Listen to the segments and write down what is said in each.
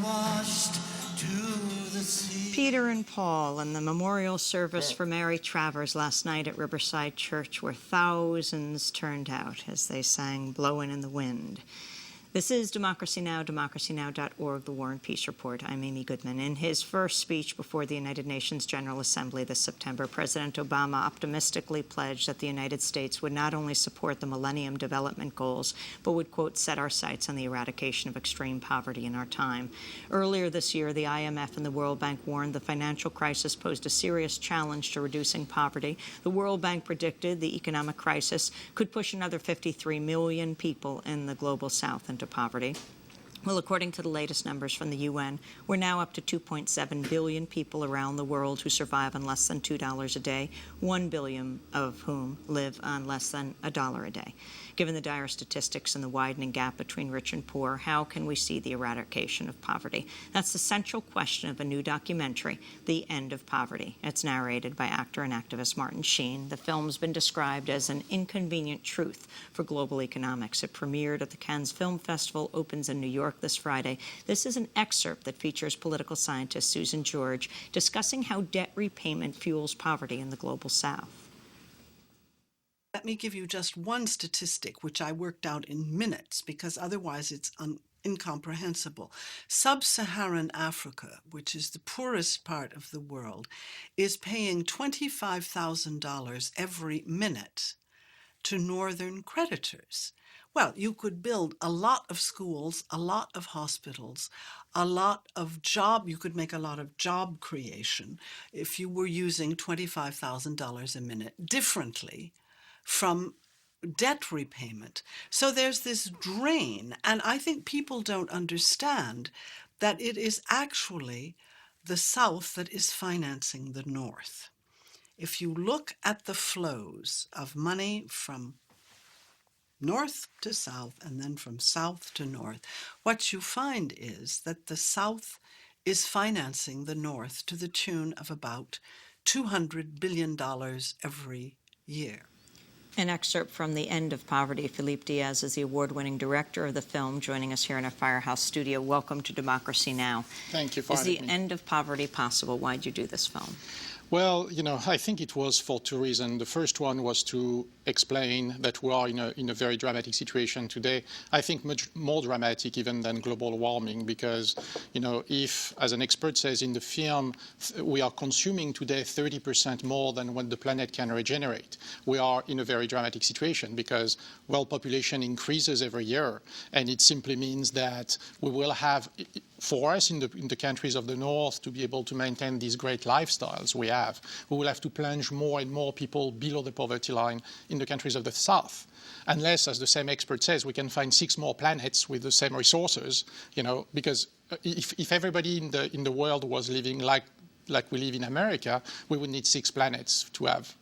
washed to the sea. Peter and Paul and the memorial service for Mary Travers last night at Riverside Church, where thousands turned out as they sang Blowin' in the Wind. This is Democracy Now!, democracynow.org, The War and Peace Report. I'm Amy Goodman. In his first speech before the United Nations General Assembly this September, President Obama optimistically pledged that the United States would not only support the Millennium Development Goals, but would, quote, set our sights on the eradication of extreme poverty in our time. Earlier this year, the IMF and the World Bank warned the financial crisis posed a serious challenge to reducing poverty. The World Bank predicted the economic crisis could push another 53 million people in the global south into poverty. Well, according to the latest numbers from the UN, we're now up to 2.7 billion people around the world who survive on less than $2 a day, 1 billion of whom live on less than $1 a day. Given the dire statistics and the widening gap between rich and poor, how can we see the eradication of poverty? That's the central question of a new documentary, The End of Poverty. It's narrated by actor and activist Martin Sheen. The film's been described as an inconvenient truth for global economics. It premiered at the Cannes Film Festival, opens in New York this Friday. This is an excerpt that features political scientist Susan George discussing how debt repayment fuels poverty in the global south. Let me give you just one statistic, which I worked out in minutes, because otherwise it's incomprehensible. Sub-Saharan Africa, which is the poorest part of the world, is paying $25,000 every minute to northern creditors. Well, you could build a lot of schools, a lot of hospitals, you could make a lot of job creation if you were using $25,000 a minute differently from debt repayment. So there's this drain, and I think people don't understand that it is actually the South that is financing the North. If you look at the flows of money from north to south and then from south to north, what you find is that the South is financing the North to the tune of about $200 billion every year. An excerpt from The End of Poverty. Philippe Diaz is the award-winning director of the film, joining us here in our Firehouse studio. Welcome to Democracy Now! Thank you for having me. Is the end of poverty possible? Why did you do this film? Well, I think it was for two reasons. The first one was to explain that we are in a very dramatic situation today. I think much more dramatic even than global warming, because, if, as an expert says in the film, we are consuming today 30% more than what the planet can regenerate. We are in a very dramatic situation because world population increases every year, and it simply means that we will have, for us in the countries of the North, to be able to maintain these great lifestyles we will have to plunge more and more people below the poverty line in the countries of the South. Unless, as the same expert says, we can find 6 more planets with the same resources, because if everybody in the world was living like we live in America, we would need 6 planets to have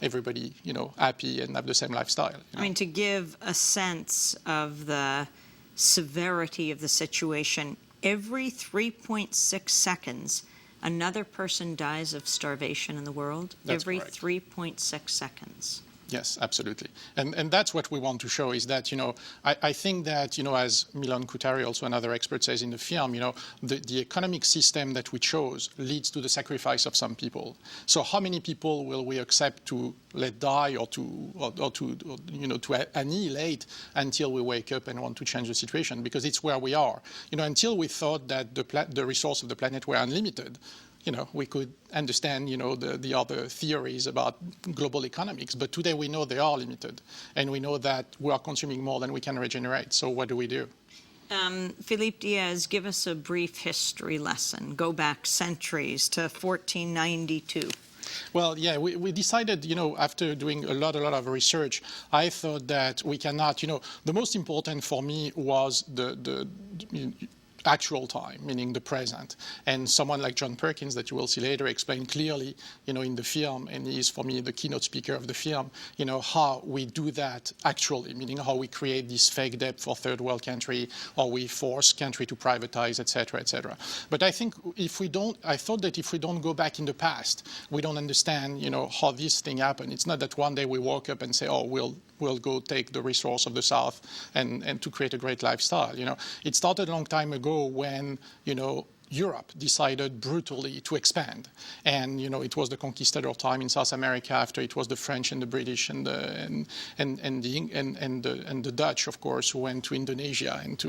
everybody, happy and have the same lifestyle. I mean, to give a sense of the severity of the situation, every 3.6 seconds, another person dies of starvation in the world. That's every correct. 3.6 seconds. Yes, absolutely. And that's what we want to show, is that, I think that, as Milan Kutari, also another expert, says in the film, the economic system that we chose leads to the sacrifice of some people. So how many people will we accept to let die or to annihilate until we wake up and want to change the situation? Because it's where we are. Until we thought that the resources of the planet were unlimited, we could understand, the other theories about global economics. But today we know they are limited. And we know that we are consuming more than we can regenerate. So what do we do? Philippe Diaz, give us a brief history lesson. Go back centuries to 1492. Well, yeah, we decided, after doing a lot of research, I thought that we cannot, the most important for me was the actual time, meaning the present. And someone like John Perkins, that you will see later, explained clearly, in the film, and he is, for me, the keynote speaker of the film, how we do that actually, meaning how we create this fake debt for third world country, or we force country to privatize, et cetera, et cetera. But I think I thought that if we don't go back in the past, we don't understand, how this thing happened. It's not that one day we woke up and say, oh, we'll go take the resource of the South and to create a great lifestyle. It started a long time ago ago when, Europe decided brutally to expand. And, it was the conquistador time in South America after it was the French and the British and the Dutch, of course, who went to Indonesia and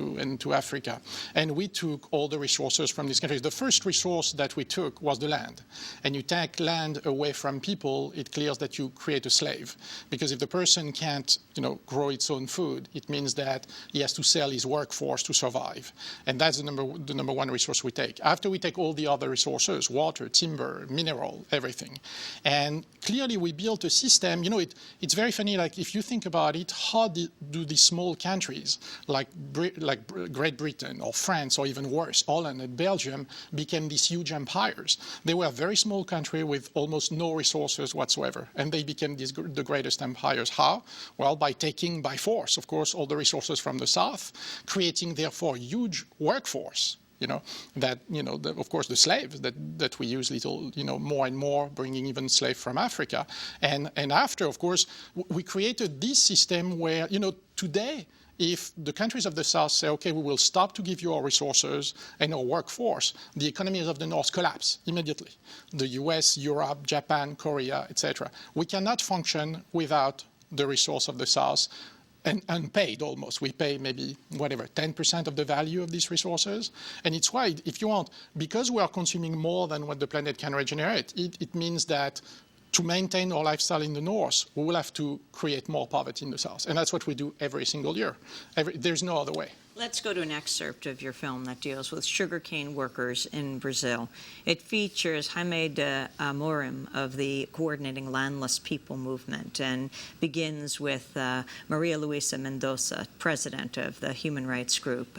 to Africa. And we took all the resources from these countries. The first resource that we took was the land. And you take land away from people, it clears that you create a slave. Because if the person can't, grow its own food, it means that he has to sell his workforce to survive. And that's the number one resource we take. After we take all the other resources, water, timber, mineral, everything. And clearly we built a system, it's very funny, like if you think about it, how do these small countries like Great Britain or France or even worse, Holland and Belgium became these huge empires. They were a very small country with almost no resources whatsoever. And they became the greatest empires. How? Well, by taking by force, of course, all the resources from the south, creating therefore huge workforce. Of course, the slaves that we use more and more, bringing even slaves from Africa. And after, of course, we created this system where, today, if the countries of the South say, okay, we will stop to give you our resources and our workforce, the economies of the North collapse immediately. The US, Europe, Japan, Korea, etc. We cannot function without the resource of the South. And unpaid almost. We pay maybe, 10% of the value of these resources. And it's why, if you want, because we are consuming more than what the planet can regenerate, it means that to maintain our lifestyle in the North, we will have to create more poverty in the South. And that's what we do every single year. There's no other way. Let's go to an excerpt of your film that deals with sugarcane workers in Brazil. It features Jaime de Amorim of the Coordinating Landless People movement and begins with Maria Luisa Mendoza, president of the human rights group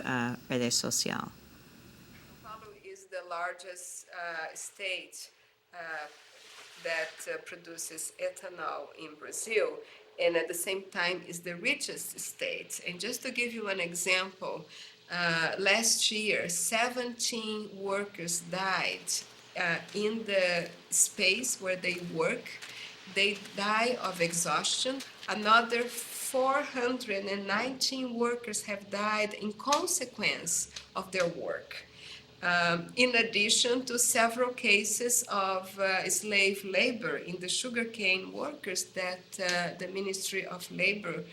Rede Social. São Paulo is the largest state that produces ethanol in Brazil, and at the same time is the richest state. And just to give you an example, last year, 17 workers died in the space where they work. They die of exhaustion. Another 419 workers have died in consequence of their work. In addition to several cases of slave labor in the sugarcane workers that the Ministry of Labor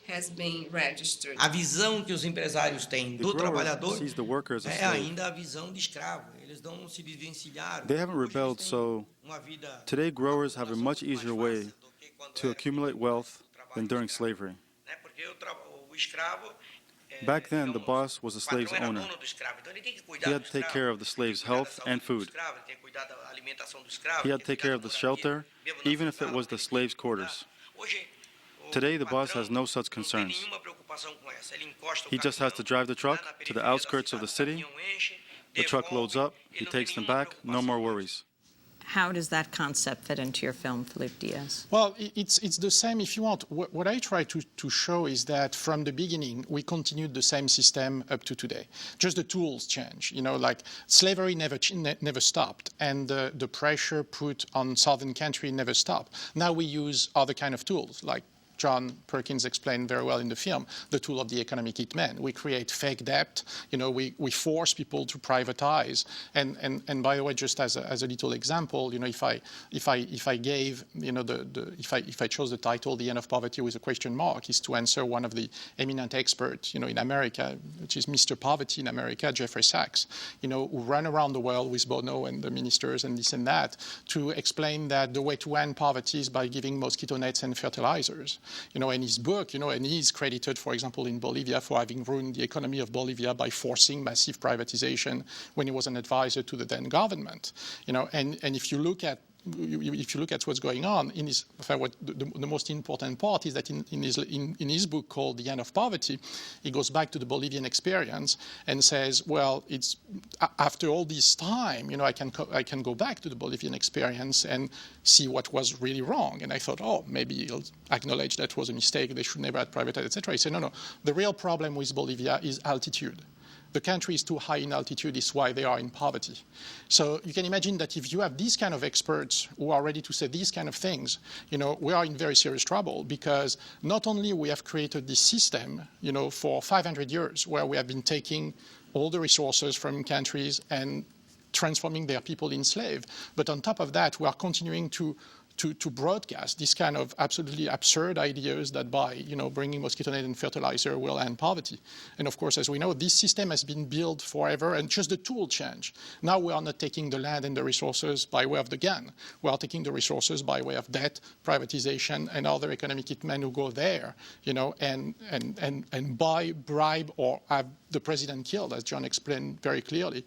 has been registered. A visão que os empresários têm do trabalhador sees the worker as a é slave. ainda a visão de escravo. Eles não se desvencilharam. They haven't rebelled, so today growers have a much easier way to accumulate wealth than during slavery. Back then, the boss was the slave's owner. He had to take care of the slave's health and food. He had to take care of the shelter, even if it was the slave's quarters. Today, the boss has no such concerns. He just has to drive the truck to the outskirts of the city. The truck loads up, he takes them back, no more worries. How does that concept fit into your film, Philippe Diaz? Well, it's the same if you want. What I try to show is that from the beginning, we continued the same system up to today. Just the tools change. Like slavery never stopped, and the pressure put on southern country never stopped. Now we use other kind of tools, like John Perkins explained very well in the film, the tool of the economic hitman. We create fake debt. We force people to privatize. And by the way, just as a little example, if I gave, if I chose the title "The End of Poverty" with a question mark, is to answer one of the eminent experts, in America, which is Mr. Poverty in America, Jeffrey Sachs, who run around the world with Bono and the ministers and this and that to explain that the way to end poverty is by giving mosquito nets and fertilizers. In his book, and he's credited, for example, in Bolivia for having ruined the economy of Bolivia by forcing massive privatization when he was an advisor to the then government. And if you look at what's going on, the most important part is that in his book called The End of Poverty, he goes back to the Bolivian experience and says, well, it's after all this time, I can go back to the Bolivian experience and see what was really wrong. And I thought, maybe he'll acknowledge that was a mistake, they should never have privatized, etc. He said, no, the real problem with Bolivia is altitude. The country is too high in altitude, is why they are in poverty. So you can imagine that if you have these kind of experts who are ready to say these kind of things, we are in very serious trouble, because not only we have created this system, for 500 years where we have been taking all the resources from countries and transforming their people in slave. But on top of that, we are continuing to broadcast these kind of absolutely absurd ideas that by bringing mosquito net and fertilizer will end poverty. And of course, as we know, this system has been built forever, and just the tool change. Now we are not taking the land and the resources by way of the gun. We are taking the resources by way of debt, privatization, and other economic hitmen who go there, and buy, bribe, or have the president killed, as John explained very clearly.